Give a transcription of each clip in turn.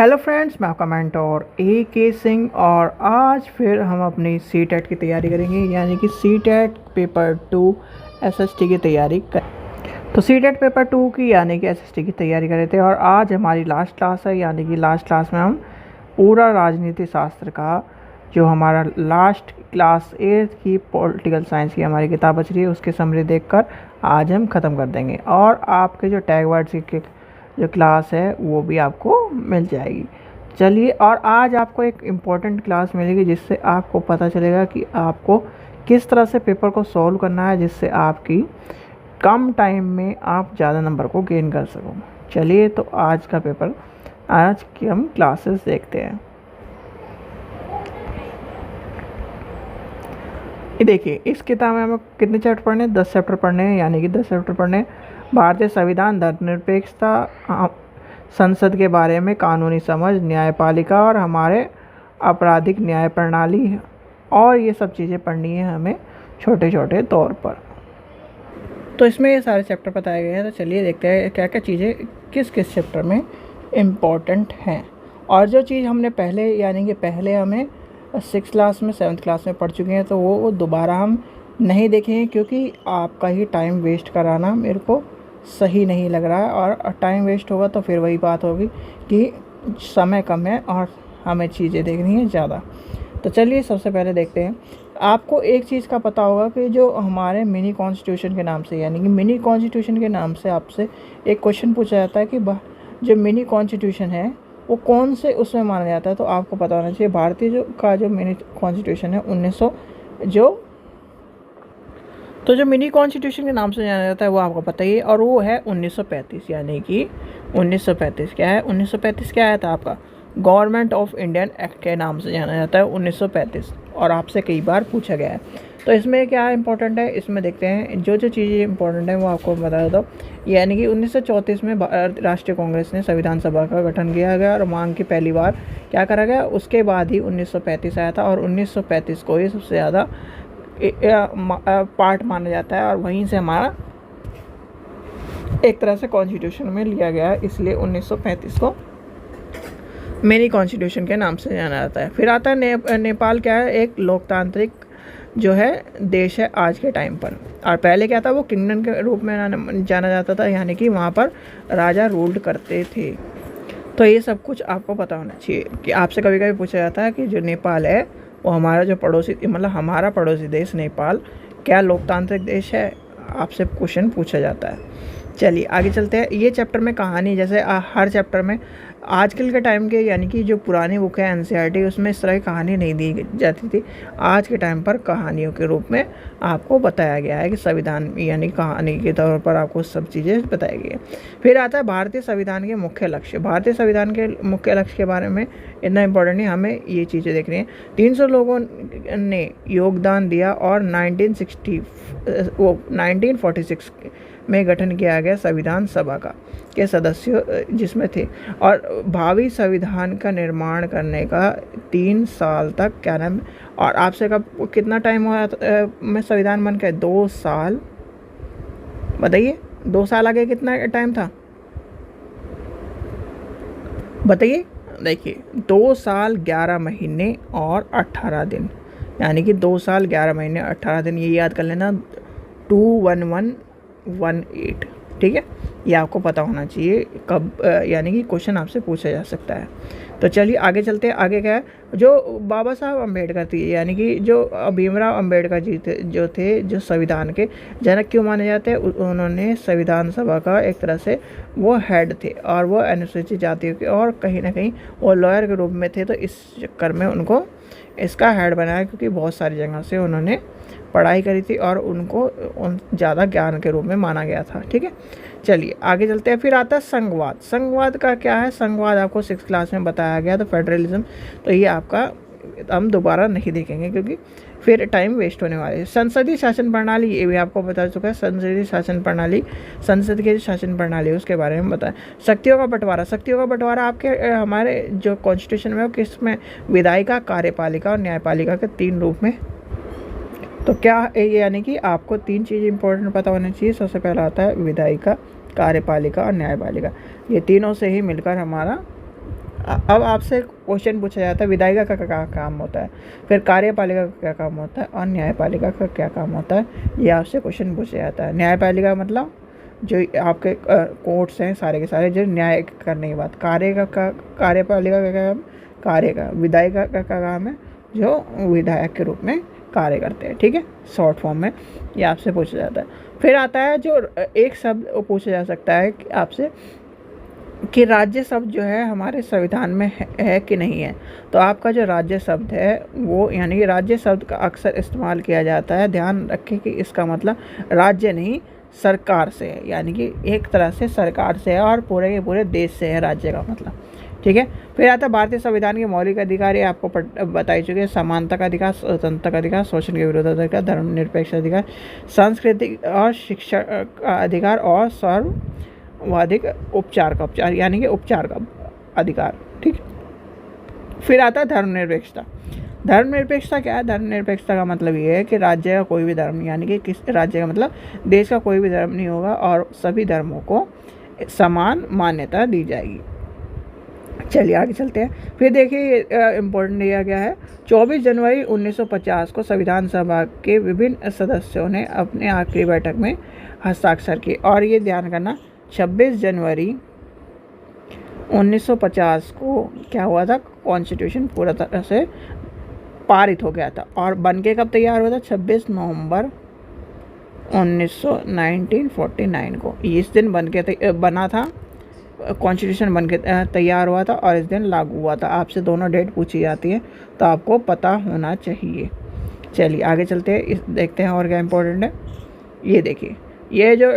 Hello friends, मैं आपका mentor AK Singh और आज फिर हम अपनी CTET की तैयारी करेंगे, यानी कि CTET पेपर 2 SST की तैयारी कर। तो CTET पेपर 2 की यानी कि SST की तैयारी कर रहे थे और आज हमारी लास्ट क्लास है, यानी कि लास्ट क्लास में हम पूरा राजनीति शास्त्र का जो हमारा लास्ट क्लास 8 की पॉलिटिकल साइंस की हमारी किताब बच रही है उसके समरी देखकर आज हम ख़त्म कर देंगे और आपके जो टैग वर्ड्स की जो क्लास है वो भी आपको मिल जाएगी। चलिए, और आज आपको एक इम्पॉर्टेंट क्लास मिलेगी जिससे आपको पता चलेगा कि आपको किस तरह से पेपर को सॉल्व करना है जिससे आपकी कम टाइम में आप ज़्यादा नंबर को गेन कर सको। चलिए, तो आज का पेपर, आज की हम क्लासेस देखते हैं। ये देखिए, इस किताब में हमें कितने चैप्टर पढ़ने हैं? 10 चैप्टर पढ़ने हैं, यानी कि 10 चैप्टर पढ़ने हैं। भारतीय संविधान, धर्मनिरपेक्षता, संसद के बारे में, कानूनी समझ, न्यायपालिका और हमारे आपराधिक न्याय प्रणाली, और ये सब चीज़ें पढ़नी है हमें छोटे छोटे तौर पर। तो इसमें ये सारे चैप्टर बताए गए हैं। तो चलिए देखते हैं क्या क्या चीज़ें किस किस चैप्टर में इम्पोर्टेंट हैं। और जो चीज़ हमने पहले, यानी कि पहले हमें 6th क्लास में 7th क्लास में पढ़ चुके हैं, तो वो दोबारा हम नहीं देखेंगे क्योंकि आपका ही टाइम वेस्ट कराना मेरे को सही नहीं लग रहा है। और टाइम वेस्ट होगा तो फिर वही बात होगी कि समय कम है और हमें चीज़ें देखनी है ज़्यादा। तो चलिए सबसे पहले देखते हैं। आपको एक चीज़ का पता होगा कि जो हमारे मिनी कॉन्स्टिट्यूशन के नाम से, यानी कि मिनी कॉन्स्टिट्यूशन के नाम से आपसे एक क्वेश्चन पूछा जाता है कि जो मिनी कॉन्स्टिट्यूशन है वो कौन से उसमें माना जाता है। तो आपको पता होना चाहिए भारतीय जो मिनी कॉन्स्टिट्यूशन है 1900 जो मिनी कॉन्स्टिट्यूशन के नाम से जाना जाता है वो आपको पता ही है, और वो है 1935। यानी कि 1935 क्या है? 1935 क्या आया था आपका? गवर्नमेंट ऑफ इंडियन एक्ट के नाम से जाना जाता है 1935, और आपसे कई बार पूछा गया है। तो इसमें क्या इंपॉर्टेंट है, इसमें देखते हैं जो चीज़ें इंपॉर्टेंट है वो आपको बता देता हूँ। यानी कि 1934 में राष्ट्रीय कांग्रेस ने संविधान सभा का गठन किया गया और मांग की पहली बार क्या करा गया, उसके बाद ही 1935 आया था। और 1935 को ही सबसे ज़्यादा पार्ट माना जाता है और वहीं से हमारा एक तरह से कॉन्स्टिट्यूशन में लिया गया है, इसलिए 1935 को मिनी कॉन्स्टिट्यूशन के नाम से जाना जाता है। फिर आता है नेपाल क्या है? एक लोकतांत्रिक जो है देश है आज के टाइम पर, और पहले क्या था, वो किंगडम के रूप में जाना जाता था, यानी कि वहाँ पर राजा रूल्ड करते थे। तो ये सब कुछ आपको पता होना चाहिए कि आपसे कभी कभी पूछा जाता है कि जो नेपाल है वो हमारा जो पड़ोसी, मतलब हमारा पड़ोसी देश नेपाल क्या लोकतांत्रिक देश है, आपसे क्वेश्चन पूछा जाता है। चलिए आगे चलते हैं। ये चैप्टर में कहानी, जैसे हर चैप्टर में आजकल के टाइम के, यानी कि जो पुरानी बुक है NCERT, उसमें इस तरह की कहानी नहीं दी जाती थी। आज के टाइम पर कहानियों के रूप में आपको बताया गया है कि संविधान, यानी कहानी के तौर पर आपको सब चीज़ें बताई गई है। फिर आता है भारतीय संविधान के मुख्य लक्ष्य। भारतीय संविधान के मुख्य लक्ष्य के बारे में इतना इम्पोर्टेंट नहीं, हमें ये चीज़ें देखनी है। 300 लोगों ने योगदान दिया और 1946 में गठन किया गया संविधान सभा का के सदस्य जिसमें थे, और भावी संविधान का निर्माण करने का 3 साल तक क्या नाम, और आपसे कब कितना टाइम हुआ में संविधान बन के? 2 साल। बताइए 2 साल आगे कितना टाइम था, बताइए। देखिए 2 साल 11 महीने और 18 दिन, यानी कि 2 साल 11 महीने 18 दिन, ये याद कर लेना, 21118। ठीक है, ये आपको पता होना चाहिए कब, यानी कि क्वेश्चन आपसे पूछा जा सकता है। तो चलिए आगे चलते हैं। आगे क्या है, जो बाबा साहब अम्बेडकर थी, यानी कि जो भीमराव अम्बेडकर जी थे जो संविधान के जनक क्यों माने जाते हैं? उन्होंने संविधान सभा का एक तरह से वो हेड थे, और वो अनुसूचित जातियों के, और कहीं ना कहीं वो लॉयर के रूप में थे, तो इस चक्कर में उनको इसका हेड बनाया क्योंकि बहुत सारी जगह से उन्होंने पढ़ाई करी थी और उनको ज़्यादा ज्ञान के रूप में माना गया था। ठीक है, चलिए आगे चलते हैं। फिर आता है संघवाद। संघवाद का क्या है? संघवाद आपको 6th क्लास में बताया गया, तो फेडरलिज्म, तो ये आपका हम दोबारा नहीं देखेंगे क्योंकि फिर टाइम वेस्ट होने वाले है। संसदीय शासन प्रणाली, ये भी आपको बता चुका है। संसदीय शासन प्रणाली, संसद की शासन प्रणाली है उसके बारे में बताएं। शक्तियों का बंटवारा, शक्तियों का बंटवारा आपके हमारे जो कॉन्स्टिट्यूशन में, किस में? विधायिका, कार्यपालिका और न्यायपालिका के 3 रूप में। तो क्या, यानी कि आपको 3 चीज़ इंपॉर्टेंट पता होनी चाहिए। सबसे पहला आता है विधायिका, कार्यपालिका और न्यायपालिका। ये तीनों से ही मिलकर हमारा अब आपसे क्वेश्चन पूछा जाता है विधायिका का क्या काम होता है, फिर कार्यपालिका का क्या काम होता है और न्यायपालिका का क्या काम होता है, ये आपसे क्वेश्चन पूछा जाता है। न्यायपालिका मतलब जो आपके कोर्ट्स हैं सारे के सारे जो न्याय करने की बात। कार्यपालिका का काम कार्य का। विधायिका का काम है जो विधायक के रूप में कार्य करते हैं, ठीक है, शॉर्ट फॉर्म में ये आपसे पूछा जाता है। फिर आता है जो एक शब्द पूछा जा सकता है कि आपसे कि राज्य शब्द जो है हमारे संविधान में है कि नहीं है। तो आपका जो राज्य शब्द है वो यानी कि राज्य शब्द का अक्सर इस्तेमाल किया जाता है। ध्यान रखें कि इसका मतलब राज्य नहीं सरकार से है, यानी कि एक तरह से सरकार से है और पूरे के पूरे देश से है राज्य का मतलब, ठीक है। फिर आता है भारतीय संविधान के मौलिक अधिकार, ये आपको बताई चुके हैं। समानता का अधिकार, स्वतंत्रता का अधिकार, शोषण के विरुद्ध अधिकार, धर्मनिरपेक्ष अधिकार, सांस्कृतिक और शिक्षा का अधिकार और सर्वाधिक उपचार यानी कि उपचार का अधिकार, ठीक। फिर आता है धर्मनिरपेक्षता। धर्मनिरपेक्षता क्या है? धर्मनिरपेक्षता का मतलब ये है कि राज्य का कोई भी धर्म यानी कि किस राज्य का मतलब देश का कोई भी धर्म नहीं होगा और सभी धर्मों को समान मान्यता दी जाएगी। चलिए आगे चलते हैं। फिर देखिए इम्पोर्टेंट दिया गया है 24 जनवरी 1950 को संविधान सभा के विभिन्न सदस्यों ने अपने आखिरी बैठक में हस्ताक्षर किए। और ये ध्यान करना 26 जनवरी 1950 को क्या हुआ था, कॉन्स्टिट्यूशन पूरा तरह से पारित हो गया था। और बनके कब तैयार हुआ था? 26 नवंबर 1949 को इस दिन बना था, कॉन्स्टिट्यूशन बनके तैयार हुआ था और इस दिन लागू हुआ था। आपसे दोनों डेट पूछी जाती है तो आपको पता होना चाहिए। चलिए आगे चलते हैं, देखते हैं और क्या इम्पोर्टेंट है। ये देखिए, ये जो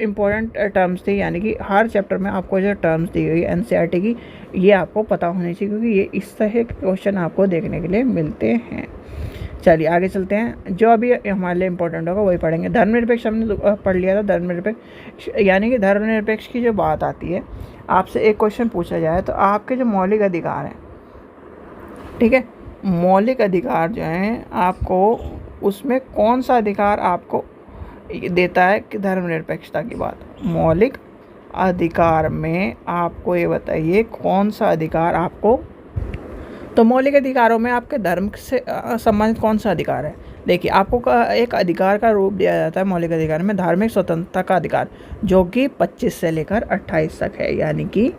इम्पोर्टेंट टर्म्स थी यानी कि हर चैप्टर में आपको जो टर्म्स दी गई एनसीईआरटी की, ये आपको पता होनी चाहिए क्योंकि ये इस तरह के क्वेश्चन आपको देखने के लिए मिलते हैं। चलिए आगे चलते हैं, जो अभी हमारे लिए इम्पोर्टेंट होगा वही पढ़ेंगे। धर्मनिरपेक्ष हमने पढ़ लिया था। धर्मनिरपेक्ष यानी कि धर्मनिरपेक्ष की जो बात आती है, आपसे एक क्वेश्चन पूछा जाए तो आपके जो मौलिक अधिकार हैं, ठीक है, मौलिक अधिकार जो हैं आपको उसमें कौन सा अधिकार आपको देता है कि धर्मनिरपेक्षता की बात। मौलिक अधिकार में आपको ये बताइए कौन सा अधिकार आपको, तो मौलिक अधिकारों में आपके धर्म से संबंधित कौन सा अधिकार है। देखिए आपको एक अधिकार का रूप दिया जाता है मौलिक अधिकार में, धार्मिक स्वतंत्रता का अधिकार, जो कि 25 से लेकर 28 तक है, यानी कि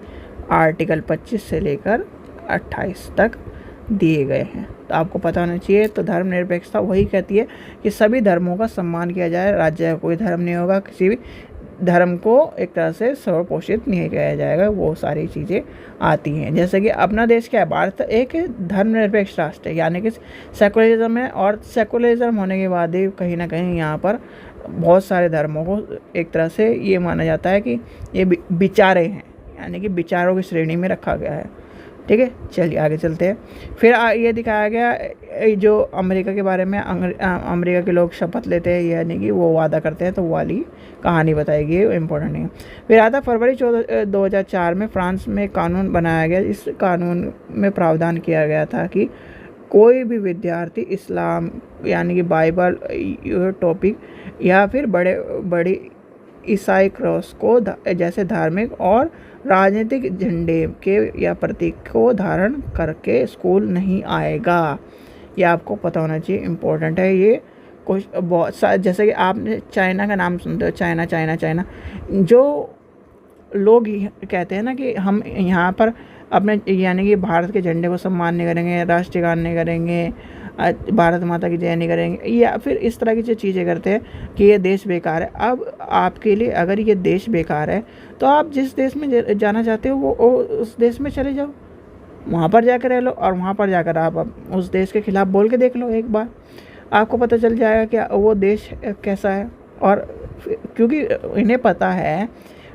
आर्टिकल 25 से लेकर 28 तक दिए गए हैं। तो आपको पता होना चाहिए। तो धर्मनिरपेक्षता वही कहती है कि सभी धर्मों का सम्मान किया जाए, राज्य का कोई धर्म नहीं होगा, किसी भी धर्म को एक तरह से सर्वपोषित नहीं किया जाएगा, वो सारी चीज़ें आती हैं। जैसे कि अपना देश क्या है, भारत एक धर्मनिरपेक्ष राष्ट्र है, यानी कि सेकुलरिज्म है और सेकुलरिज्म होने के बाद ही कहीं ना कहीं यहाँ पर बहुत सारे धर्मों को एक तरह से ये माना जाता है कि ये विचारे हैं, यानी कि विचारों की श्रेणी में रखा गया है, ठीक है। चलिए आगे चलते हैं। फिर ये दिखाया गया जो अमेरिका के बारे में, अमेरिका के लोग शपथ लेते हैं यानी कि वो वादा करते हैं, तो वो वाली कहानी बताएगी, इम्पोर्टेंट नहीं है। फिर आता फरवरी 2004 में फ्रांस में कानून बनाया गया। इस कानून में प्रावधान किया गया था कि कोई भी विद्यार्थी इस्लाम यानी कि बाइबल टॉपिक या फिर बड़ी ईसाई क्रॉस को जैसे धार्मिक और राजनीतिक झंडे के या प्रतीक को धारण करके स्कूल नहीं आएगा। ये आपको पता होना चाहिए, इम्पोर्टेंट है ये। कुछ बहुत जैसे कि आपने चाइना का नाम सुनते हो, चाइना चाइना चाइना, जो लोग कहते हैं ना कि हम यहाँ पर अपने यानी कि भारत के झंडे को सम्मान नहीं करेंगे, राष्ट्रीय गान नहीं करेंगे, भारत माता की जय नहीं करेंगे, या फिर इस तरह की जो चीज़ें करते हैं कि ये देश बेकार है। अब आपके लिए अगर ये देश बेकार है तो आप जिस देश में जाना चाहते हो वो उस देश में चले जाओ, वहाँ पर जाकर रह लो और वहाँ पर जाकर आप उस देश के खिलाफ़ बोल के देख लो, एक बार आपको पता चल जाएगा कि वो देश कैसा है। और क्योंकि इन्हें पता है,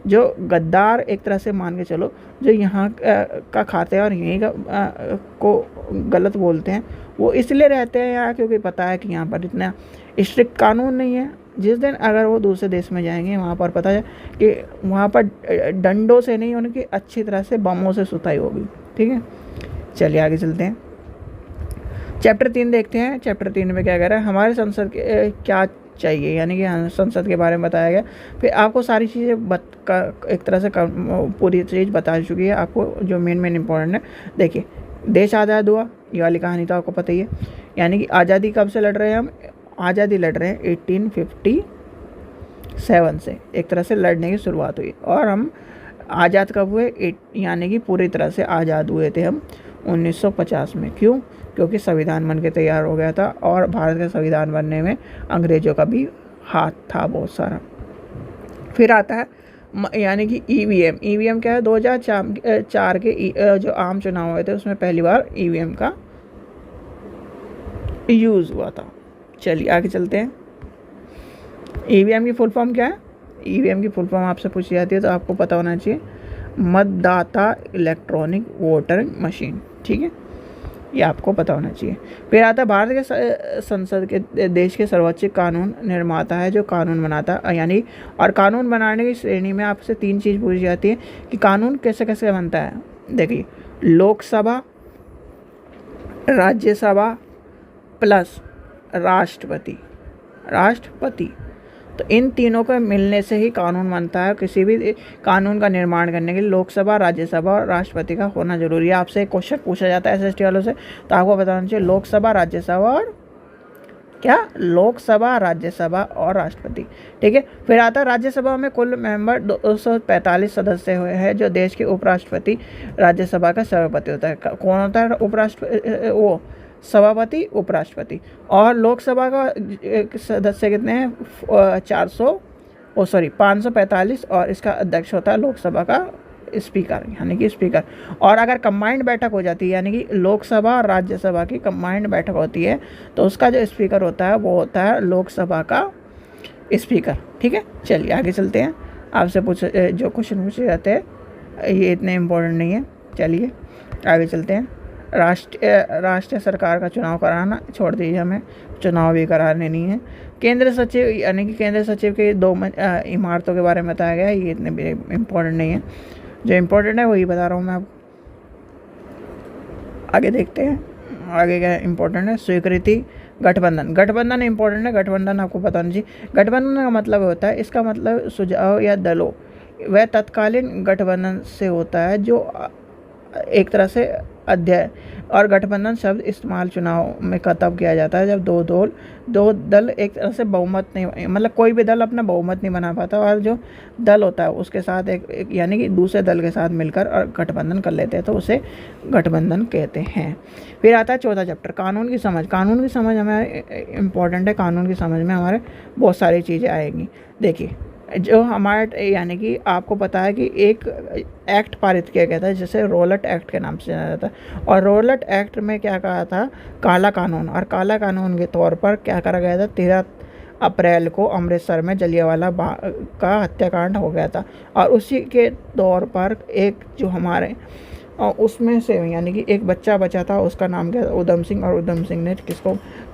जो गद्दार एक तरह से मान के चलो, जो यहाँ का खाते हैं और यहीं का को गलत बोलते हैं, वो इसलिए रहते हैं यहाँ क्योंकि पता है कि यहाँ पर इतना स्ट्रिक्ट कानून नहीं है। जिस दिन अगर वो दूसरे देश में जाएंगे, वहाँ पर पता है कि वहाँ पर डंडों से नहीं, उनकी अच्छी तरह से बमों से सुताई होगी, ठीक है। चलिए आगे चलते हैं, चैप्टर 3 देखते हैं। चैप्टर 3 में क्या कह रहा है, हमारे संसद के क्या चाहिए, यानी कि संसद के बारे में बताया गया। फिर आपको सारी चीज़ें एक तरह से पूरी चीज़ बता चुकी है आपको, जो मेन इम्पोर्टेंट है। देखिए, देश आज़ाद हुआ, ये वाली कहानी तो आपको पता ही है। यानी कि आज़ादी कब से लड़ रहे हैं हम? आज़ादी लड़ रहे हैं 1857 से, एक तरह से लड़ने की शुरुआत हुई। और हम आज़ाद कब हुए? यानी कि पूरी तरह से आज़ाद हुए थे हम 1950 में। क्यों? क्योंकि संविधान बन के तैयार हो गया था, और भारत का संविधान बनने में अंग्रेज़ों का भी हाथ था बहुत सारा। फिर आता है यानी कि ईवीएम। ईवीएम क्या है? 2004 के जो आम चुनाव हुए थे उसमें पहली बार ईवीएम का यूज़ हुआ था। चलिए आगे चलते हैं। ईवीएम की फुल फॉर्म क्या है? ईवीएम की फुल फॉर्म आपसे पूछी जाती है तो आपको पता होना चाहिए, मतदाता इलेक्ट्रॉनिक वोटिंग मशीन। ठीक है, ये आपको पता होना चाहिए। फिर आता है भारत के संसद के देश के सर्वोच्च कानून निर्माता है, जो कानून बनाता है। यानी और कानून बनाने की श्रेणी में आपसे 3 चीज़ पूछी जाती है कि कानून कैसे कैसे बनता है। देखिए, लोकसभा, राज्यसभा प्लस राष्ट्रपति। तो इन तीनों के मिलने से ही कानून बनता है। किसी भी कानून का निर्माण करने के लिए लोकसभा, राज्यसभा और राष्ट्रपति का होना जरूरी है। आपसे एक क्वेश्चन पूछा जाता है एसएसटी वालों से, तो आपको बताना चाहिए लोकसभा, राज्यसभा और क्या? लोकसभा, राज्यसभा और राष्ट्रपति। ठीक है। फिर आता है राज्यसभा में कुल मेंबर 245 सदस्य हुए हैं, जो देश के उपराष्ट्रपति राज्यसभा का सभापति होता है। कौन होता है उपराष्ट्रपति? वो सभापति, उपराष्ट्रपति। और लोकसभा का सदस्य कितने हैं? 545, और इसका अध्यक्ष होता है लोकसभा का स्पीकर, यानी कि स्पीकर। और अगर कंबाइंड बैठक हो जाती है, यानी कि लोकसभा और राज्यसभा की कंबाइंड बैठक होती है, तो उसका जो स्पीकर होता है वो होता है लोकसभा का स्पीकर। ठीक है, चलिए आगे चलते हैं। आपसे जो क्वेश्चन पूछे जाते हैं ये इतने इम्पोर्टेंट नहीं है। चलिए आगे चलते हैं। राष्ट्रीय सरकार का चुनाव कराना छोड़ दीजिए, हमें चुनाव भी कराने नहीं है। केंद्र सचिव, यानी कि केंद्र सचिव के 2 इमारतों के बारे में बताया गया है, ये इतने भी इम्पोर्टेंट नहीं है। जो इम्पोर्टेंट है वही बता रहा हूँ मैं आपको। आगे देखते हैं, आगे क्या इम्पोर्टेंट है। स्वीकृति, गठबंधन इम्पोर्टेंट है। गठबंधन आपको पता नहीं चाहिए। गठबंधन का मतलब होता है, इसका मतलब सुझाव या दलों, वह तत्कालीन गठबंधन से होता है जो एक तरह से अध्यय। और गठबंधन शब्द इस्तेमाल चुनाव में तब किया जाता है जब दो दल एक तरह से बहुमत नहीं, मतलब कोई भी दल अपना बहुमत नहीं बना पाता, और जो दल होता है उसके साथ एक यानी कि दूसरे दल के साथ मिलकर और गठबंधन कर लेते हैं, तो उसे गठबंधन कहते हैं। फिर आता है चौथा चैप्टर, कानून की समझ। कानून की समझ हमें इम्पोर्टेंट है। कानून की समझ में हमारे बहुत सारी चीज़ें आएंगी। देखिए, जो हमारे यानी कि आपको पता है कि एक एक्ट पारित किया गया था जिसे रोलट एक्ट के नाम से जाना जाता है। और रोलट एक्ट में क्या कहा था? काला कानून। और काला कानून के तौर पर क्या करा गया था? 13 अप्रैल को अमृतसर में जलियांवाला बाग का हत्याकांड हो गया था। और उसी के तौर पर एक जो हमारे उसमें से यानी कि एक बच्चा बचा था, उसका नाम क्या था? उधम सिंह। और उधम सिंह ने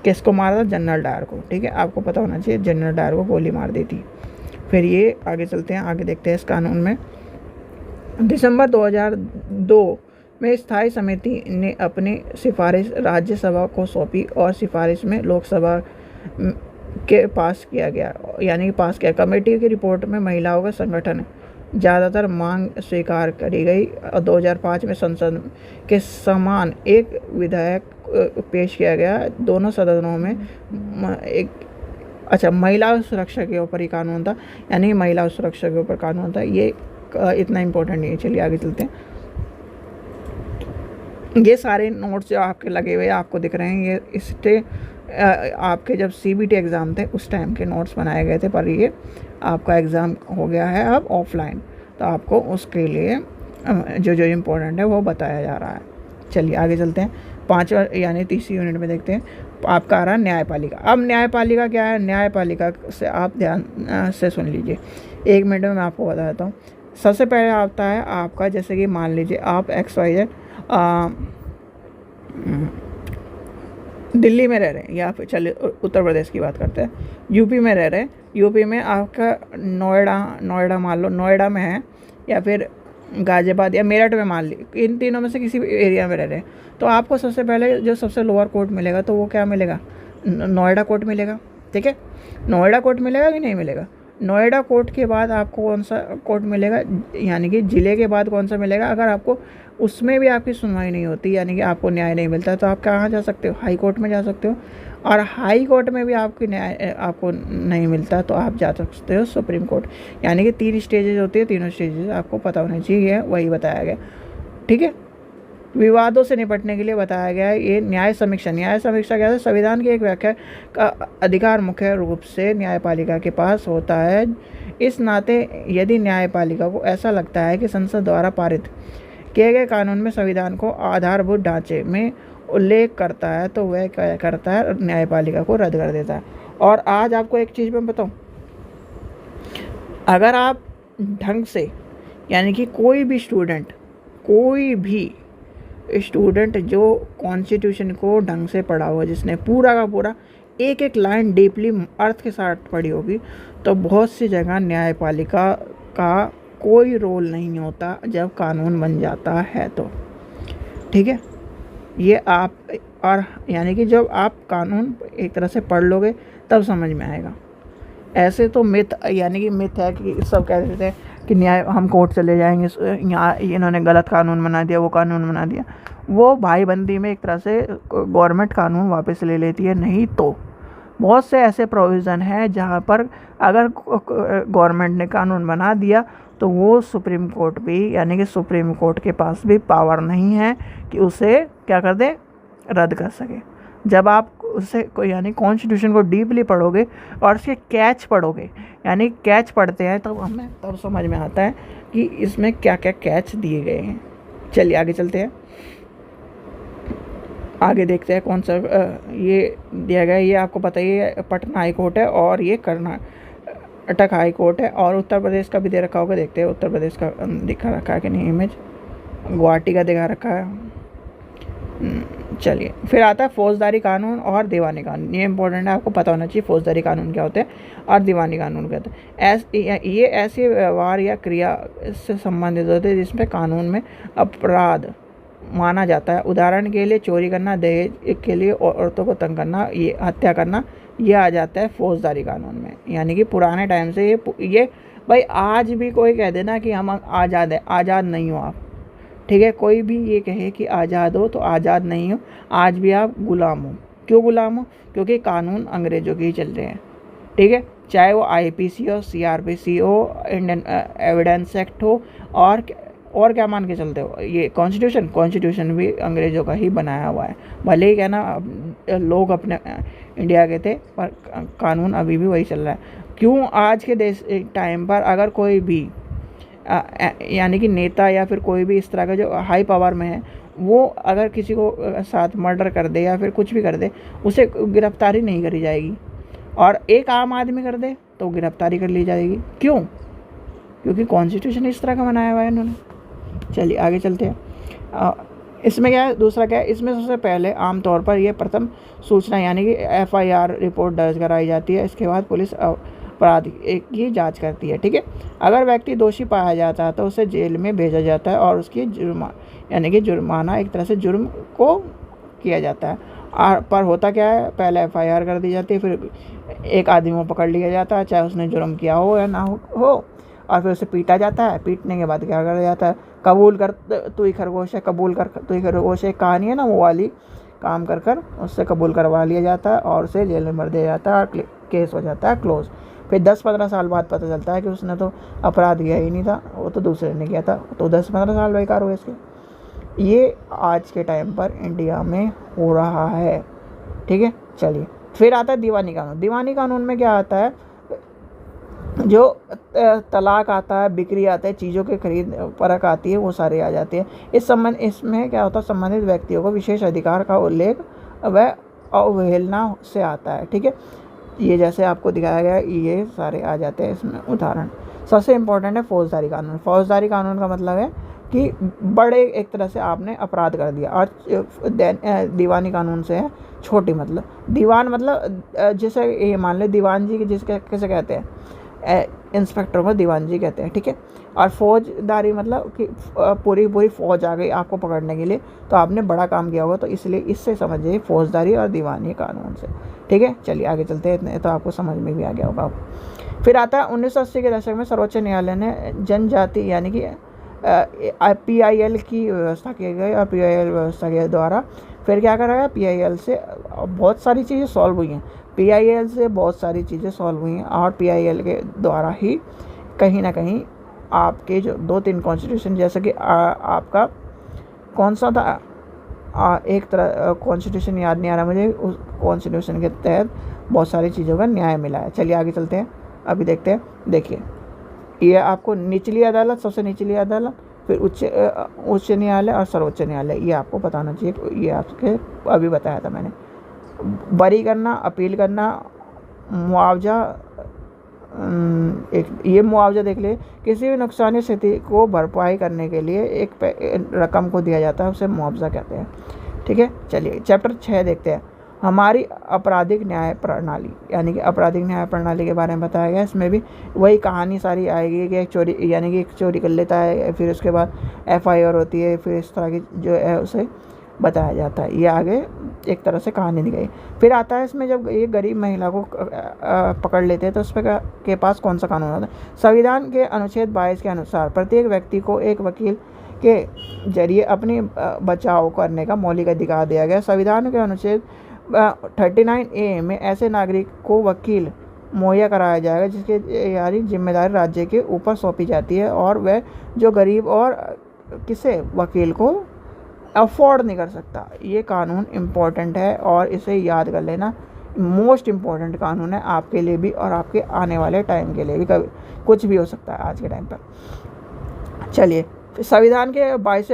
किसको मारा था? जनरल डायर को। ठीक है, आपको पता होना चाहिए जनरल डायर को गोली मार दी थी। फिर ये आगे चलते हैं, आगे देखते हैं इस कानून में। दिसंबर 2002 में स्थायी समिति ने अपनी सिफारिश राज्यसभा को सौंपी, और सिफारिश में लोकसभा के पास किया। कमेटी की रिपोर्ट में महिलाओं का संगठन ज़्यादातर मांग स्वीकार करी गई। 2005 में संसद के समान एक विधेयक पेश किया गया, दोनों सदनों में महिला सुरक्षा के ऊपर ही कानून था, यानी महिला सुरक्षा के ऊपर कानून था। ये इतना इम्पोर्टेंट नहीं है। चलिए आगे चलते हैं। ये सारे नोट्स जो आपके लगे हुए आपको दिख रहे हैं, ये आपके जब CBT एग्ज़ाम थे उस टाइम के नोट्स बनाए गए थे, पर ये आपका एग्ज़ाम हो गया है अब ऑफलाइन, तो आपको उसके लिए जो इम्पोर्टेंट है वो बताया जा रहा है। चलिए आगे चलते हैं। 5वां यानी 30वीं यूनिट में देखते हैं। आपका आ रहा है न्यायपालिका। अब न्यायपालिका क्या है? न्यायपालिका से आप ध्यान से सुन लीजिए, 1 मिनट में मैं आपको बता देता हूँ। सबसे पहले आता है आपका, जैसे कि मान लीजिए आप XYZ दिल्ली में रह रहे हैं, या फिर चलिए उत्तर प्रदेश की बात करते हैं, यूपी में रह रहे हैं। यूपी में आपका नोएडा मान लो, नोएडा में है, या फिर गाज़ियाबाद या मेरठ में मान ली, इन तीनों में से किसी भी एरिया में रह रहे हैं, तो आपको सबसे पहले जो सबसे लोअर कोर्ट मिलेगा तो वो क्या मिलेगा? नोएडा कोर्ट मिलेगा। ठीक है। नोएडा कोर्ट मिलेगा कि नहीं मिलेगा? नोएडा कोर्ट के बाद आपको कौन सा कोर्ट मिलेगा, यानी कि ज़िले के बाद कौन सा मिलेगा? अगर आपको उसमें भी आपकी सुनवाई नहीं होती, यानी कि आपको न्याय नहीं मिलता, तो आप कहाँ जा सकते हो? हाई कोर्ट में जा सकते हो। और हाई कोर्ट में भी आपकी न्याय आपको नहीं मिलता तो आप जा सकते हो सुप्रीम कोर्ट। यानी कि 3 स्टेजेज होती है, तीनों स्टेजेज आपको पता होने चाहिए, वही बताया गया। ठीक है। विवादों से निपटने के लिए बताया गया है ये न्याय समीक्षा। न्याय समीक्षा क्या है? संविधान की एक व्याख्या का अधिकार मुख्य रूप से न्यायपालिका के पास होता है। इस नाते यदि न्यायपालिका को ऐसा लगता है कि संसद द्वारा पारित किए गए कानून में संविधान को आधारभूत ढांचे में उल्लेख करता है तो वह क्या करता है? न्यायपालिका को रद्द कर देता है। और आज आपको एक चीज़ मैं बताऊँ, अगर आप ढंग से, यानी कि कोई भी स्टूडेंट जो कॉन्स्टिट्यूशन को ढंग से पढ़ा हुआ, जिसने पूरा का पूरा एक एक लाइन डीपली अर्थ के साथ पढ़ी होगी, तो बहुत सी जगह न्यायपालिका का कोई रोल नहीं होता जब कानून बन जाता है तो। ठीक है। ये आप, और यानी कि जब आप कानून एक तरह से पढ़ लोगे तब समझ में आएगा। ऐसे तो मिथ, यानी कि मिथ है कि सब कह देते हैं कि न्याय, हम कोर्ट चले जाएंगे, यहाँ इन्होंने गलत कानून बना दिया, वो कानून बना दिया। वो भाईबंदी में एक तरह से गवर्नमेंट कानून वापस ले लेती है। नहीं तो बहुत से ऐसे प्रोविज़न हैं जहाँ पर अगर गवर्नमेंट ने कानून बना दिया तो वो सुप्रीम कोर्ट भी, यानी कि सुप्रीम कोर्ट के पास भी पावर नहीं है कि उसे क्या कर दे? रद्द कर सके। जब आप उसे यानी कॉन्स्टिट्यूशन को डीपली पढ़ोगे और उसके कैच पढ़ोगे, यानी कैच पढ़ते हैं तब समझ में आता है कि इसमें क्या क्या कैच दिए गए हैं। चलिए आगे चलते हैं, आगे देखते हैं कौन सा ये दिया गया है। ये आपको पता ही है, पटना हाई कोर्ट है और ये कर्नाटक हाई कोर्ट है, और उत्तर प्रदेश का भी दे रखा होगा। देखते हैं उत्तर प्रदेश का दिखा रखा है कि नहीं इमेज। गुवाहाटी का दिखा रखा है। चलिए, फिर आता है फौजदारी कानून और दीवानी कानून। ये इंपॉर्टेंट है, आपको पता होना चाहिए फौजदारी कानून क्या होते हैं और दीवानी कानून क्या होते हैं। ये ऐसे व्यवहार या क्रिया से संबंधित होते हैं जिसमें कानून में अपराध माना जाता है। उदाहरण के लिए चोरी करना, दहेज के लिए औरतों को तंग करना, ये हत्या करना, ये आ जाता है फौजदारी कानून में। यानी कि पुराने टाइम से ये भाई, आज भी कोई कह देना कि हम आज़ाद है, आज़ाद नहीं हो आप। ठीक है। कोई भी ये कहे कि आज़ाद हो तो आज़ाद नहीं हो, आज भी आप गुलाम हो। क्यों गुलाम हो? क्योंकि कानून अंग्रेज़ों के ही चल रहे हैं। ठीक है। चाहे वो IPC हो, CRPC हो, इंडियन एविडेंस एक्ट हो, और क्या मान के चलते हो, ये कॉन्स्टिट्यूशन भी अंग्रेज़ों का ही बनाया हुआ है। भले ही कहना लोग अपने इंडिया के थे, पर कानून अभी भी वही चल रहा है। क्यों? आज के टाइम पर अगर कोई भी यानी कि नेता या फिर कोई भी इस तरह का जो हाई पावर में है, वो अगर किसी को साथ मर्डर कर दे या फिर कुछ भी कर दे, उसे गिरफ्तारी नहीं करी जाएगी। और एक आम आदमी कर दे तो गिरफ्तारी कर ली जाएगी। क्यों? क्योंकि कॉन्स्टिट्यूशन इस तरह का बनाया हुआ है इन्होंने। चलिए आगे चलते हैं। इसमें क्या है, दूसरा क्या है, इसमें सबसे पहले आमतौर पर यह प्रथम सूचना यानी कि FIR रिपोर्ट दर्ज कराई जाती है। इसके बाद पुलिस अपराध की जांच करती है। ठीक है। अगर व्यक्ति दोषी पाया जाता है तो उसे जेल में भेजा जाता है और उसकी यानी कि जुर्माना, एक तरह से जुर्म को किया जाता है। पर होता क्या है, पहले FIR कर दी जाती है, फिर एक आदमी को पकड़ लिया जाता है, चाहे उसने जुर्म किया हो या ना हो, और फिर उसे पीटा जाता है। पीटने के बाद क्या कर जाता है, कबूल कर तू ही खरगोश है, कबूल कर तू ही खरगोश है, कहानी है ना वो वाली, काम कर उससे कबूल करवा लिया जाता है और उसे जेल में भर दिया जाता है और केस हो जाता है क्लोज। फिर 10-15 साल बाद पता चलता है कि उसने तो अपराध किया ही नहीं था, वो तो दूसरे ने किया था, तो 10-15 साल बेकार हुए इसके। ये आज के टाइम पर इंडिया में हो रहा है। ठीक है। चलिए, फिर आता है दीवानी कानून। दीवानी कानून में क्या आता है, जो तलाक आता है, बिक्री आता है, चीज़ों के खरीद फर्क आती है, वो सारे आ जाते हैं। इसमें क्या होता है, संबंधित व्यक्तियों को विशेष अधिकार का उल्लेख व अवहेलना से आता है। ठीक है। ये जैसे आपको दिखाया गया, ये सारे आ जाते हैं इसमें उदाहरण। सबसे इम्पोर्टेंट है फौजदारी कानून। फौजदारी कानून का मतलब है कि बड़े एक तरह से आपने अपराध कर दिया, और दीवानी कानून से है छोटी। मतलब दीवान मतलब जैसे ये मान लो दीवान जी की, जिसके कैसे कहते हैं, इंस्पेक्टर को दीवान जी कहते हैं, ठीक है। और फौजदारी मतलब कि पूरी पूरी फौज आ गई आपको पकड़ने के लिए, तो आपने बड़ा काम किया होगा, तो इसलिए इससे समझिए फौजदारी और दीवानी कानून से, ठीक है। चलिए आगे चलते हैं, इतने तो आपको समझ में भी आ गया होगा। फिर आता है 1980 के दशक में सर्वोच्च न्यायालय ने जनजाति यानी कि PIL की व्यवस्था की गई, और PIL व्यवस्था के द्वारा फिर क्या करा गया, PIL से बहुत सारी चीज़ें सॉल्व हुई हैं, PIL से बहुत सारी चीज़ें सॉल्व हुई हैं, और PIL के द्वारा ही कहीं ना कहीं आपके जो 2-3 कॉन्स्टिट्यूशन, जैसे कि आपका कौन सा था, एक तरह कॉन्स्टिट्यूशन याद नहीं आ रहा मुझे, उस कॉन्स्टिट्यूशन के तहत बहुत सारी चीज़ों का न्याय मिला है। चलिए आगे चलते हैं, अभी देखते हैं। देखिए ये आपको निचली अदालत, सबसे निचली अदालत, फिर उच्च न्यायालय और सर्वोच्च न्यायालय, ये आपको बताना चाहिए, ये आपके अभी बताया था मैंने। बरी करना, अपील करना, मुआवजा, एक ये मुआवजा देख ले, किसी भी नुकसानी स्थिति को भरपाई करने के लिए एक रकम को दिया जाता है, उसे मुआवजा कहते हैं, ठीक है। चलिए चैप्टर 6 देखते हैं, हमारी आपराधिक न्याय प्रणाली, यानी कि आपराधिक न्याय प्रणाली के बारे में बताया गया। इसमें भी वही कहानी सारी आएगी कि एक चोरी, यानी कि एक चोरी कर लेता है, फिर उसके बाद FIR होती है, फिर इस तरह की जो है उसे बताया जाता है। ये आगे एक तरह से कहानी दी गई। फिर आता है इसमें जब ये गरीब महिला को पकड़ लेते हैं तो उस पर के पास कौन सा कानून होता है। संविधान के अनुच्छेद 22 के अनुसार प्रत्येक व्यक्ति को एक वकील के जरिए अपनी बचाव करने का मौलिक अधिकार दिया गया। संविधान के अनुच्छेद 39A में ऐसे नागरिक को वकील मुहैया कराया जाएगा जिसके यानी जिम्मेदारी राज्य के ऊपर सौंपी जाती है, और वह जो गरीब और किसे वकील को अफोर्ड नहीं कर सकता। ये कानून इम्पोर्टेंट है और इसे याद कर लेना, मोस्ट इम्पोर्टेंट कानून है आपके लिए भी और आपके आने वाले टाइम के लिए भी, कभी कुछ भी हो सकता है आज के टाइम पर। चलिए संविधान के 22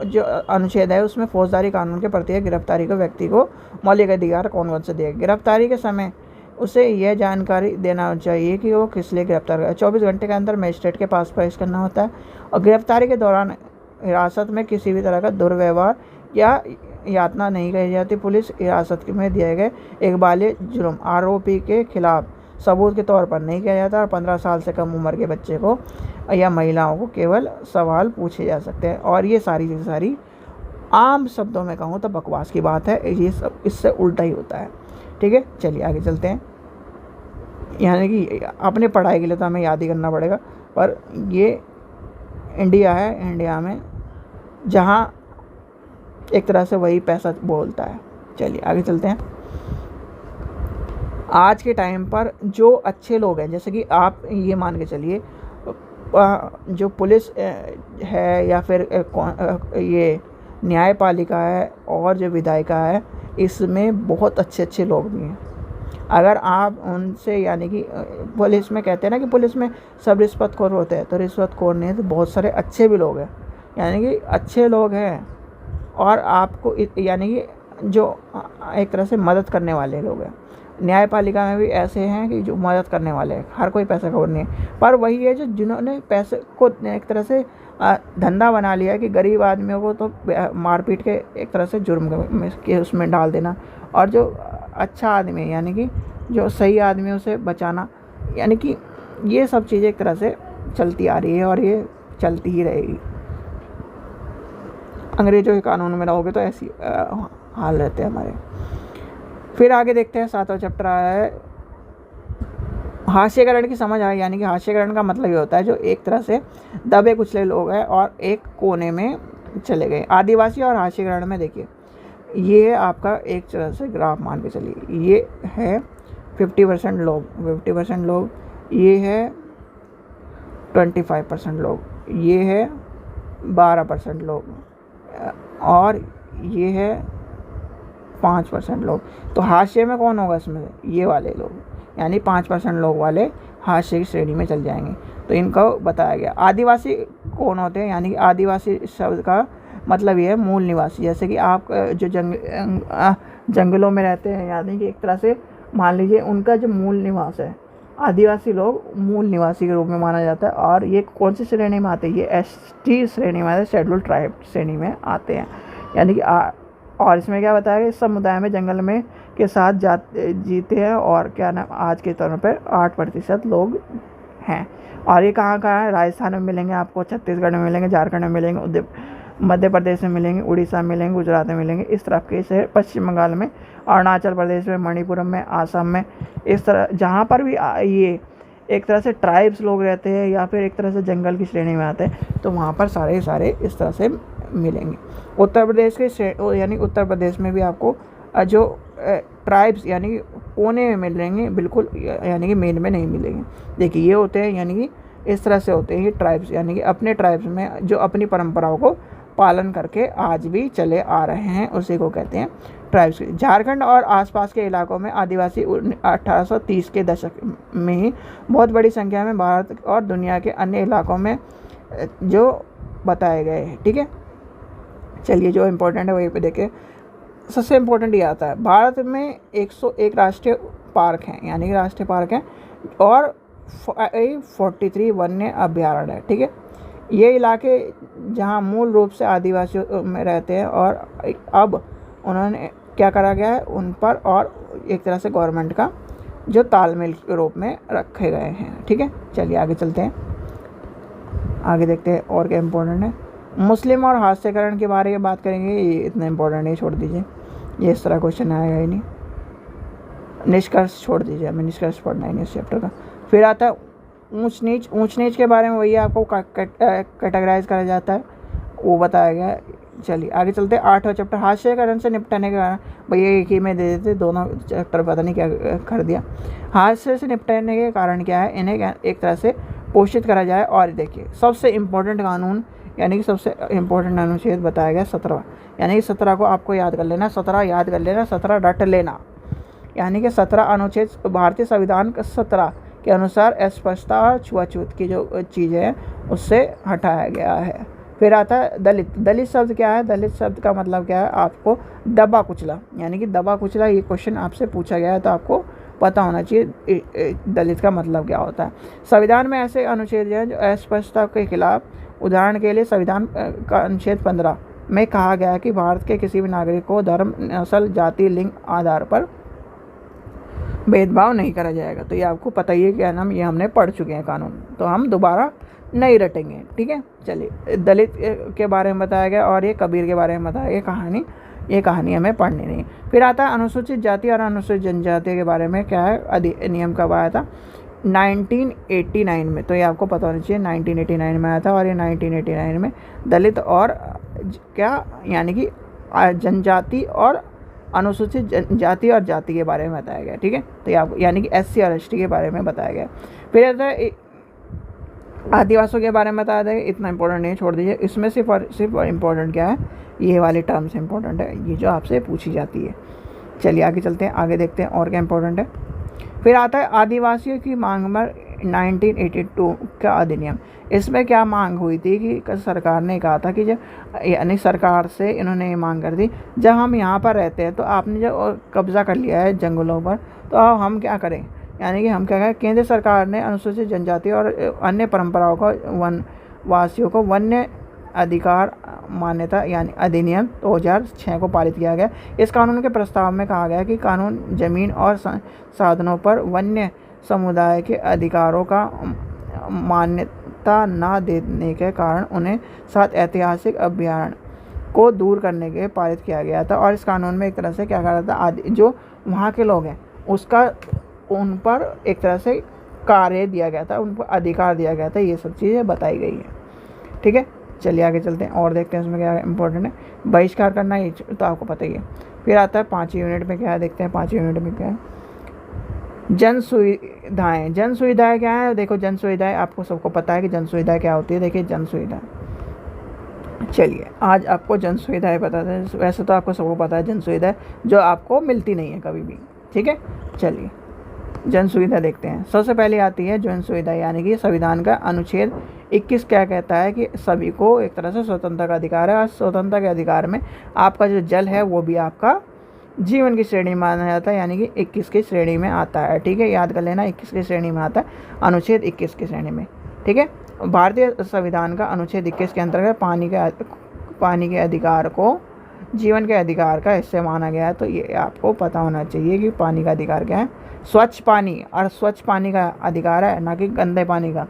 जो अनुच्छेद है उसमें फौजदारी कानून के प्रत्येक गिरफ्तारी को व्यक्ति को मौलिक अधिकार कौन कौन से दिए। गिरफ्तारी के समय उसे यह जानकारी देना चाहिए कि वो किस लिए गिरफ्तार कर, 24 घंटे के अंदर मजिस्ट्रेट के पास पेश करना होता है, और गिरफ्तारी के दौरान हिरासत में किसी भी तरह का दुर्व्यवहार या यातना नहीं की जाती। पुलिस हिरासत में दिए गए एक बालिग जुर्म आरोपी के खिलाफ सबूत के तौर पर नहीं किया जाता, और 15 साल से कम उम्र के बच्चे को या महिलाओं को केवल सवाल पूछे जा सकते हैं। और ये सारी आम शब्दों में कहूँ तो बकवास की बात है, ये सब इससे उल्टा ही होता है, ठीक है। चलिए आगे चलते हैं, यानी कि अपने पढ़ाई के लिए तो हमें याद ही करना पड़ेगा, पर ये इंडिया है, इंडिया में जहाँ एक तरह से वही पैसा बोलता है। चलिए आगे चलते हैं। आज के टाइम पर जो अच्छे लोग हैं, जैसे कि आप ये मान के चलिए जो पुलिस है या फिर ये न्यायपालिका है और जो विधायिका है, इसमें बहुत अच्छे अच्छे लोग भी हैं। अगर आप उनसे, यानी कि पुलिस में कहते हैं ना कि पुलिस में सब रिश्वतखोर होते हैं, तो रिश्वतखोर नहीं, तो बहुत सारे अच्छे भी लोग हैं, यानी कि अच्छे लोग हैं, और आपको यानी कि जो एक तरह से मदद करने वाले लोग हैं। न्यायपालिका में भी ऐसे हैं कि जो मदद करने वाले हैं, हर कोई पैसा खोर नहीं है, पर वही है जो जिन्होंने पैसे को एक तरह से धंधा बना लिया कि गरीब आदमियों को तो मारपीट के एक तरह से जुर्म के उसमें डाल देना, और जो अच्छा आदमी यानी कि जो सही आदमी उसे बचाना, यानी कि ये सब चीज़ें एक तरह से चलती आ रही है और ये चलती ही रहेगी। अंग्रेजों के कानून में रहोगे तो ऐसी हाल रहते हैं हमारे। फिर आगे देखते हैं, 7वां चैप्टर आया है हास्यकरण की समझ आई, यानी कि हास्यकरण का मतलब ये होता है जो एक तरह से दबे कुचले लोग हैं और एक कोने में चले गए। आदिवासी और हास्यकरण में देखिए, ये आपका एक तरह से ग्राफ मान के चलिए, ये है 50% लोग, ये है 25% लोग, ये है 12% लोग, और ये है 5% लोग। तो हाशिए में कौन होगा इसमें? ये वाले लोग, यानी 5% लोग वाले हाशिए की श्रेणी में चल जाएंगे। तो इनको बताया गया। आदिवासी कौन होते हैं? यानी कि आदिवासी शब्द का मतलब ये है मूल निवासी। जैसे कि आप जो जंगलों में रहते हैं, यानी कि एक तरह से मान लीजिए उनका जो मूल निवास है, आदिवासी लोग मूल निवासी के रूप में माना जाता है। और ये कौन सी श्रेणी में आते हैं? ये ST श्रेणी में, शेड्यूल ट्राइब श्रेणी में आते हैं। यानी कि और इसमें क्या बताया गया, इस समुदाय में जंगल में के साथ जीते हैं, और क्या नाम, आज के तौर पर 8% लोग हैं। और ये कहाँ कहाँ है? राजस्थान में मिलेंगे आपको, छत्तीसगढ़ में मिलेंगे, झारखंड में मिलेंगे, मध्य प्रदेश में मिलेंगे, उड़ीसा में मिलेंगे, गुजरात में मिलेंगे। इस तरह के से पश्चिम बंगाल में, अरुणाचल प्रदेश में, मणिपुरम में, आसाम में, इस तरह जहाँ पर भी ये एक तरह से ट्राइब्स लोग रहते हैं या फिर एक तरह से जंगल की श्रेणी में आते हैं, तो वहाँ पर सारे सारे इस तरह से मिलेंगे। उत्तर प्रदेश के यानी उत्तर प्रदेश में भी आपको जो ट्राइब्स यानी कि कोने में मिलेंगे, बिल्कुल यानी कि मेन में नहीं मिलेंगे। देखिए ये होते हैं यानी कि इस तरह से होते हैं ये ट्राइब्स, यानी कि अपने ट्राइब्स में जो अपनी परंपराओं को पालन करके आज भी चले आ रहे हैं, उसी को कहते हैं ट्राइब्स। झारखंड और आसपास के इलाकों में आदिवासी 1830 के दशक में ही बहुत बड़ी संख्या में भारत और दुनिया के अन्य इलाकों में जो बताए गए हैं। ठीक है, चलिए जो इम्पोर्टेंट है वहीं पे देखें। सबसे इम्पोर्टेंट ये आता है, भारत में 101 राष्ट्रीय पार्क हैं, यानी कि राष्ट्रीय पार्क हैं, और 43 वन्य अभ्यारण्य है। ठीक है, ये इलाके जहाँ मूल रूप से आदिवासियों में रहते हैं और अब उन्होंने क्या करा गया है उन पर, और एक तरह से गवर्नमेंट का जो तालमेल के रूप में रखे गए हैं। ठीक है, चलिए आगे चलते हैं, आगे देखते हैं और क्या इम्पोर्टेंट है। मुस्लिम और हास्यकरण के बारे में बात करेंगे, ये इतना इम्पोर्टेंट नहीं, छोड़ दीजिए, ये इस तरह क्वेश्चन आएगा ही नहीं। निष्कर्ष छोड़ दीजिए, हमें निष्कर्ष पढ़ना ही नहीं इस चैप्टर का। फिर आता है ऊंच नीच। ऊंच नीच के बारे में वही आपको कैटेगराइज करा जाता है, वो बताया गया है। चलिए आगे चलते हैं। 8वां चैप्टर, हास्यकरण से निपटने का, भैया एक ही में दे देते, दोनों चैप्टर पता नहीं क्या कर दिया। हास्य से निपटने के कारण क्या है, इन्हें एक तरह से पोषित करा जाए। और देखिए सबसे इम्पोर्टेंट कानून यानी कि सबसे इम्पोर्टेंट अनुच्छेद बताया गया 17, यानी कि 17 को आपको याद कर लेना, 17 याद कर लेना, 17 रट लेना। यानी कि 17 अनुच्छेद भारतीय संविधान का 17 के अनुसार अस्पृश्यता और छुआछूत की जो चीज़ें हैं उससे हटाया गया है। फिर आता है दलित। दलित शब्द क्या है? दलित शब्द का मतलब क्या है? आपको दबा कुचला, यानी कि दबा कुचला, ये क्वेश्चन आपसे पूछा गया है तो आपको पता होना चाहिए दलित का मतलब क्या होता है। संविधान में ऐसे अनुच्छेद हैं जो अस्पृश्यता के खिलाफ, उदाहरण के लिए संविधान का अनुच्छेद 15 में कहा गया है कि भारत के किसी भी नागरिक को धर्म, नस्ल, जाति, लिंग आधार पर भेदभाव नहीं करा जाएगा। तो ये आपको पता ही है क्या नाम, ये हमने पढ़ चुके हैं कानून, तो हम दोबारा नहीं रटेंगे। ठीक है, चलिए दलित के बारे में बताया गया और ये कबीर के बारे में बताया गया कहानी, ये कहानी हमें पढ़नी नहीं। फिर आता है अनुसूचित जाति और अनुसूचित जनजाति के बारे में क्या है, अधिनियम कब आया था? 1989 में। तो ये आपको पता होना चाहिए, 1989 में आया था। और ये 1989 में दलित और क्या यानी कि जनजाति और अनुसूचित जाति और जाति के बारे में बताया गया। ठीक है, तो ये आपको यानी कि SC और ST के बारे में बताया गया। फिर आता है आदिवासियों के बारे में बताया जाएगा, इतना इंपॉर्टेंट नहीं, छोड़ दीजिए। इसमें सिर्फ इम्पोर्टेंट क्या है, ये वाली टर्म्स इंपॉर्टेंट है, ये जो आपसे पूछी जाती है। चलिए आगे चलते हैं, आगे देखते हैं और क्या इंपॉर्टेंट है। फिर आता है आदिवासियों की मांग पर 1982 का अधिनियम। इसमें क्या मांग हुई थी कि सरकार ने कहा था कि जब, यानी सरकार से इन्होंने ये मांग कर दी, जब हम यहाँ पर रहते हैं तो आपने जो कब्जा कर लिया है जंगलों पर, तो अब हम क्या करें, यानी कि हम क्या करें। केंद्र सरकार ने अनुसूचित जनजाति और अन्य परंपराओं को वनवासियों को वन्य अधिकार मान्यता यानी अधिनियम 2006 को पारित किया गया। इस कानून के प्रस्ताव में कहा गया कि कानून जमीन और साधनों पर वन्य समुदाय के अधिकारों का मान्यता न देने के कारण उन्हें 7 ऐतिहासिक अभ्यारण्य को दूर करने के पारित किया गया था। और इस कानून में एक तरह से क्या करा था, जो वहाँ के लोग हैं उसका उन पर एक तरह से कार्य दिया गया था, उन पर अधिकार दिया गया था, ये सब चीज़ें बताई गई हैं। ठीक है, चलिए आगे चलते हैं और देखते हैं इसमें क्या इंपॉर्टेंट है। बहिष्कार करना ये तो आपको पता ही है। फिर आता है 5वीं यूनिट में क्या है, देखते हैं 5वीं यूनिट में क्या है। जन सुविधाएँ। जन सुविधाएँ क्या है? देखो जन सुविधाएँ आपको सबको पता है कि जन सुविधाएँ क्या होती है। देखिए जन सुविधाएँ, चलिए आज आपको जन सुविधाएँ बताते हैं। वैसे तो आपको सबको पता है जन सुविधाएँ जो आपको मिलती नहीं है कभी भी। ठीक है, चलिए जन सुविधा देखते हैं। सबसे पहले आती है जन सुविधा, यानी कि संविधान का अनुच्छेद 21 क्या कहता है कि सभी को एक तरह से स्वतंत्रता का अधिकार है, और स्वतंत्रता के अधिकार में आपका जो जल है वो भी आपका जीवन की श्रेणी में माना जाता है, यानी कि 21 की श्रेणी में आता है। ठीक है, याद कर लेना, 21 की श्रेणी में आता है, अनुच्छेद 21 की श्रेणी में। ठीक है, भारतीय संविधान का अनुच्छेद 21 के अंतर्गत पानी के अधिकार को जीवन के अधिकार का हिस्सा माना गया है। तो ये आपको पता होना चाहिए कि पानी का अधिकार क्या है, स्वच्छ पानी, और स्वच्छ पानी का अधिकार है, ना कि गंदे पानी का।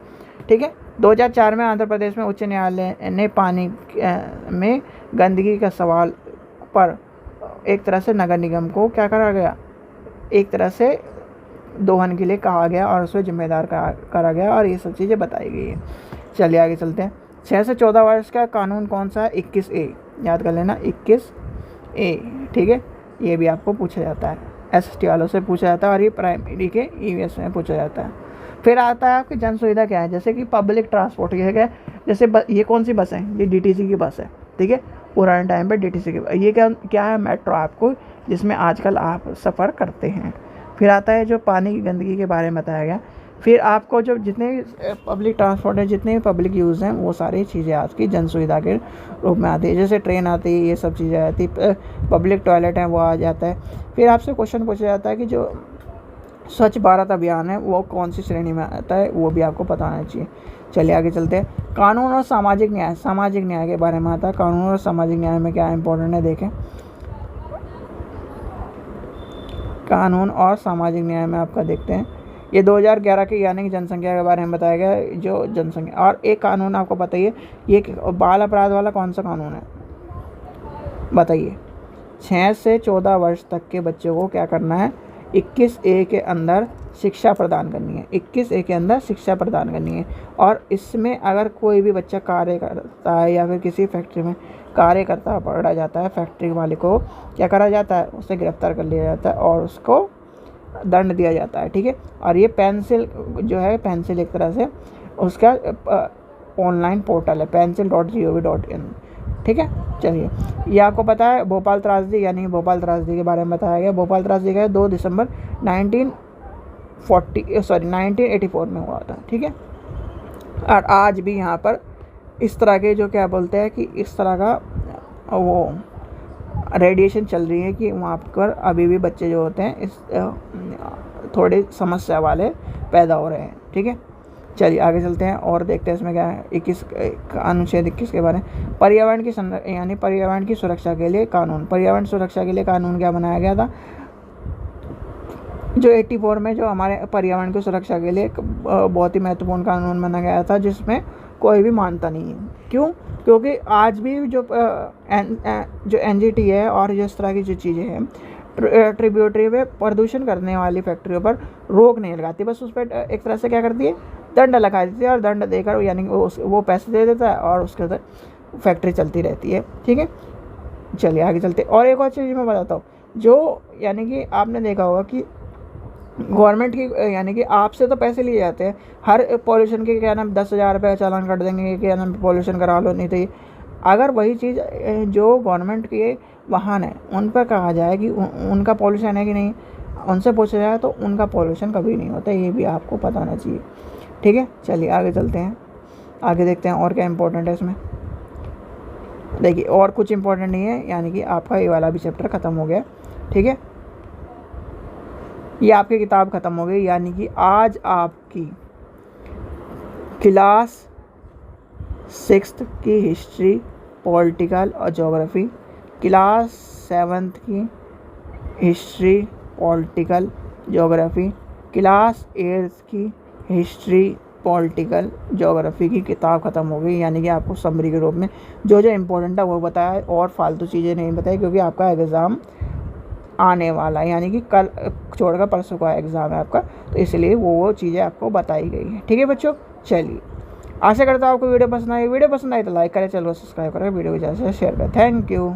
ठीक है। 2004 में आंध्र प्रदेश में उच्च न्यायालय ने पानी में गंदगी का सवाल पर एक तरह से नगर निगम को क्या करा गया, एक तरह से दोहन के लिए कहा गया और उसमें जिम्मेदार करा गया, और ये सब चीज़ें बताई गई है। चलिए आगे चलते हैं। 6 से 14 वर्ष का कानून कौन सा है? 21A, याद कर लेना 21A। ठीक है, ये भी आपको पूछा जाता है, SST वालों से पूछा जाता है, और ये प्राइमरी के EVS में पूछा जाता है। फिर आता है आपकी जन सुविधा क्या है, जैसे कि पब्लिक ट्रांसपोर्ट, ये क्या है, जैसे ये कौन सी बस है, ये DTC की बस है। ठीक है, पुराने टाइम पे DTC की, ये क्या है, मेट्रो आपको, जिसमें आजकल आप सफ़र करते हैं। फिर आता है जो पानी की गंदगी के बारे में बताया गया। फिर आपको जो जितने भी पब्लिक ट्रांसपोर्ट है, जितने भी पब्लिक यूज़ हैं, वो सारी चीज़ें आपकी जन सुविधा के रूप में आती है। जैसे ट्रेन आती है, ये सब चीज़ें आती है, पब्लिक टॉयलेट है वो आ जाता है। फिर आपसे क्वेश्चन पूछा जाता है कि जो स्वच्छ भारत अभियान है वो कौन सी श्रेणी में आता है, वो भी आपको पता होना चाहिए। चलिए आगे चलते हैं। कानून और सामाजिक न्याय, सामाजिक न्याय के बारे में आता है। कानून और सामाजिक न्याय में क्या इंपॉर्टेंट है, देखें। कानून और सामाजिक न्याय में आपका देखते हैं, ये 2011 की यानी कि जनसंख्या के बारे में बताया गया है, जो जनसंख्या। और एक कानून आपको बताइए, ये बाल अपराध वाला कौन सा कानून है, बताइए। 6 से 14 वर्ष तक के बच्चों को क्या करना है, 21A के अंदर शिक्षा प्रदान करनी है, 21A के अंदर शिक्षा प्रदान करनी है। और इसमें अगर कोई भी बच्चा कार्य करता है या फिर किसी फैक्ट्री में कार्य करता पकड़ा जाता है, फैक्ट्री मालिक को क्या करा जाता है, उसे गिरफ्तार कर लिया जाता है और उसको दंड दिया जाता है। ठीक है। और ये पेंसिल जो है, पेंसिल एक तरह से उसका ऑनलाइन पोर्टल है, pencil.gov.in। ठीक है। चलिए, ये आपको पता है भोपाल त्रासदी, यानी भोपाल त्रासदी के बारे में बताया गया। भोपाल त्रासदी का 2 दिसंबर 1984 में हुआ था। ठीक है। और आज भी यहाँ पर इस तरह के जो क्या बोलते हैं कि इस तरह का वो रेडिएशन चल रही है कि वहाँ पर अभी भी बच्चे जो होते हैं इस थोड़े समस्या वाले पैदा हो रहे हैं। ठीक है। चलिए आगे चलते हैं और देखते हैं इसमें क्या है। 21 अनुच्छेद 21 के बारे में, पर्यावरण की यानी पर्यावरण की सुरक्षा के लिए कानून। पर्यावरण सुरक्षा के लिए कानून क्या बनाया गया था, जो 84 में जो हमारे पर्यावरण की सुरक्षा के लिए बहुत ही महत्वपूर्ण कानून बना गया था, जिसमें कोई भी मानता नहीं है। क्यों? क्योंकि आज भी जो NGT है और जिस तरह की जो चीज़ें हैं, ट्रिब्यूटरी में प्रदूषण करने वाली फैक्ट्रियों पर रोक नहीं लगाती, बस उस पर एक तरह से क्या करती है, दंड लगा देती है, और दंड देकर यानी वो पैसे दे देता है और उसके अंदर फैक्ट्री चलती रहती है। ठीक है। चलिए आगे चलते। और एक और चीज़ मैं बताता हूँ, जो यानी कि आपने देखा होगा कि गवर्नमेंट की यानी कि आपसे तो पैसे लिए जाते हैं, हर पॉल्यूशन के क्या नाम 10,000 रुपये चालान कट देंगे, क्या नाम पॉल्यूशन करा लो, नहीं तो ये। अगर वही चीज़ जो गवर्नमेंट के वाहन है उन पर कहा जाए कि उनका पॉल्यूशन है कि नहीं, उनसे पूछा जाए तो उनका पॉल्यूशन कभी नहीं होता, ये भी आपको पता होना चाहिए। ठीक है। चलिए आगे चलते हैं, आगे देखते हैं और क्या इंपॉर्टेंट है इसमें। देखिए, और कुछ इंपॉर्टेंट नहीं है, यानी कि आपका ये वाला भी चैप्टर ख़त्म हो गया। ठीक है, ये आपकी किताब ख़त्म हो गई, यानी कि आज आपकी क्लास 6th की हिस्ट्री, पॉलिटिकल और ज्योग्राफी, क्लास 7th की history, political, geography, class 8th की हिस्ट्री, पॉलिटिकल, ज्योग्राफी की किताब ख़त्म हो गई। यानी कि आपको समरी के रूप में जो जो इम्पोर्टेंट है वो बताया, और फालतू चीज़ें नहीं बताई, क्योंकि आपका एग्ज़ाम आने वाला है, यानी कि कल छोड़कर परसों का एग्ज़ाम है आपका, तो इसलिए वो चीज़ें आपको बताई गई हैं। ठीक है बच्चों। चलिए, आशा करता हूँ आपको वीडियो पसंद आई। वीडियो पसंद आई तो लाइक करें, चलो सब्सक्राइब करें, वीडियो को ज़्यादा से शेयर करें। Thank you.